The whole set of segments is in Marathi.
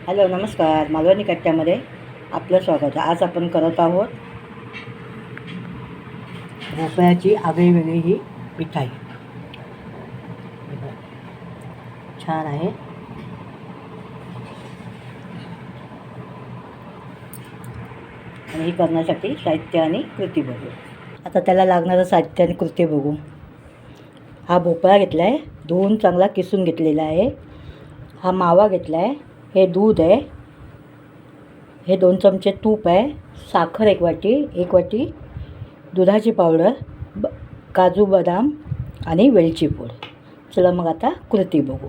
हॅलो नमस्कार, मालवणी कट्ट्यामध्ये आपलं स्वागत आहे. आज आपण करत आहोत भोपळ्याची आगळीवेगळी ही मिठाई. छान आहे. आणि ही करण्यासाठी साहित्य आणि कृती बघू. आता त्याला लागणारं साहित्य आणि कृती बघू. हा भोपळा घेतला आहे, धुवून चांगला किसून घेतलेला आहे. हा मावा घेतला आहे, हे दूध आहे, हे 2 चमचे तूप आहे, साखर 1 वाटी दुधाची पावडर, काजू बदाम आणि वेलची पूड. चला मग आता कृती बघू.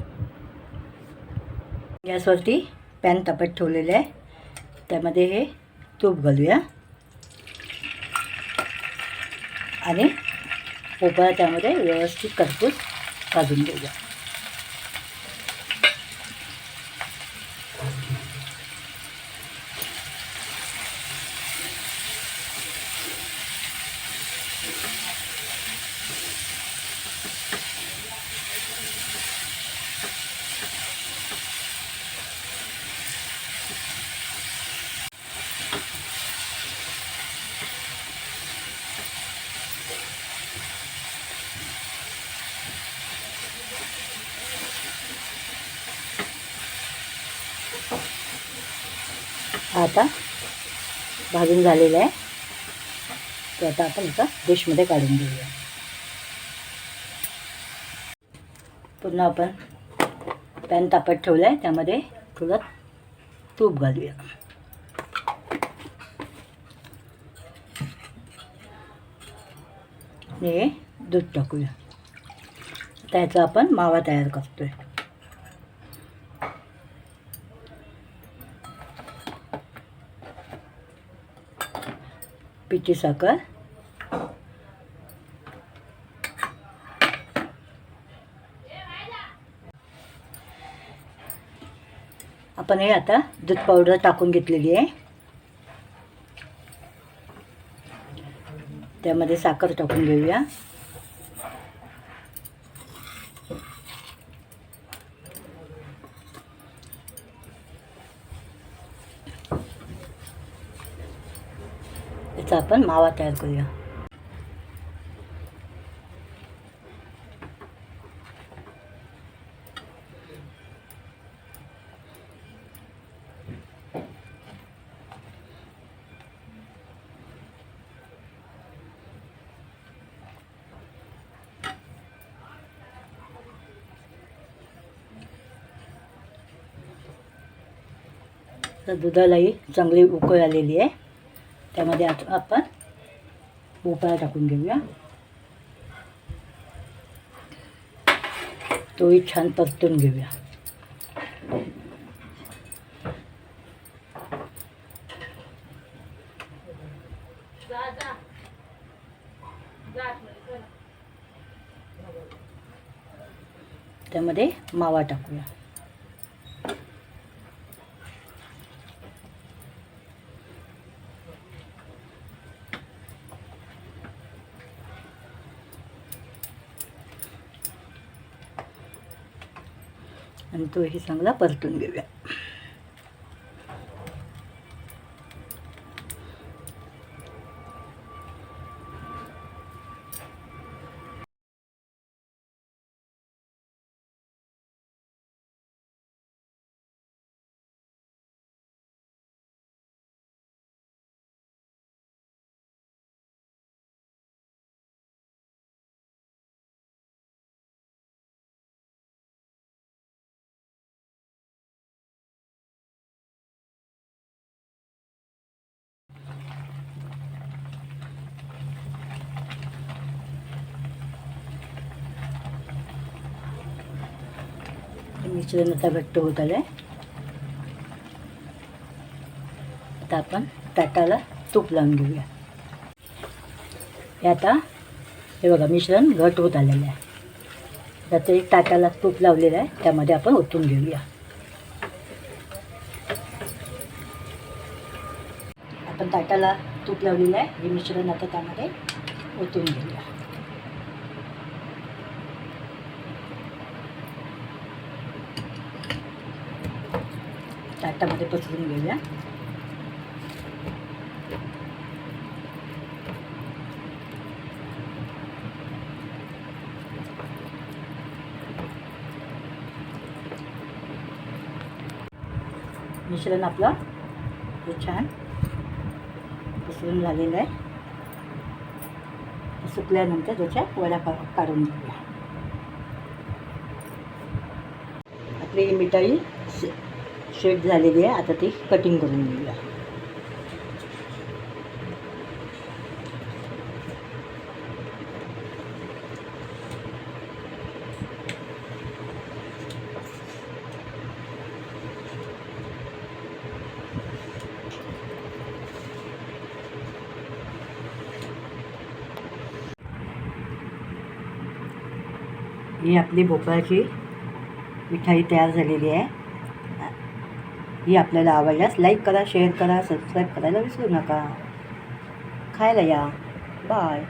गॅसवरती पॅन तापत ठेवलेलं आहे, त्यामध्ये हे तूप घालूया आणि भोपळा त्यामध्ये व्यवस्थित खरपूस भाजून घेऊया. आता भाजून झालेलं आहे, ते आता आपण एका डिशमध्ये काढून घेऊया. पुन्हा आपण पॅन तापत ठेवलं आहे, त्यामध्ये थोडं तूप घालूया. हे दूध टाकूया. त्याचा आपण मावा तयार करतोय. पिठी साखर, आपण हे आता दूध पावडर टाकून घेतलेली आहे, त्यामध्ये साखर टाकून घेऊया. याचा आपण मावा तयार करूया. तर दुधालाही चांगली उकळ आलेली आहे, त्यामध्ये आता आपण भोपळा टाकून घेऊया. तोही छान परतून घेऊया. त्यामध्ये मावा टाकूया. आणि तोही चांगला परतून घेऊया. मिश्रण आता घट्ट होत आलं आहे. आता आपण ताटाला तूप लावून घेऊया. हे आता हे बघा मिश्रण घट होत आलेलं आहे. आता एक ताटाला तूप लावलेलं आहे, त्यामध्ये आपण ओतून घेऊया. आपण ताटाला तूप लावलेलं आहे, हे मिश्रण आता त्यामध्ये ओतून घेऊया. ताटामध्ये पसरून घेऊया. मिश्रण आपलं हे छान पसरून झालेलं आहे. सुकल्यानंतर त्याच्या वड्या काढून घेऊया. आपली ही मिठाई शेक झालेली आहे. आता ती कटिंग करून घेऊया. ही आपली भोपळ्याची मिठाई तयार झालेली आहे. ही आपल्याला आवडल्यास लाईक करा, शेअर करा, सबस्क्राईब करायला विसरू नका. खायला या. बाय.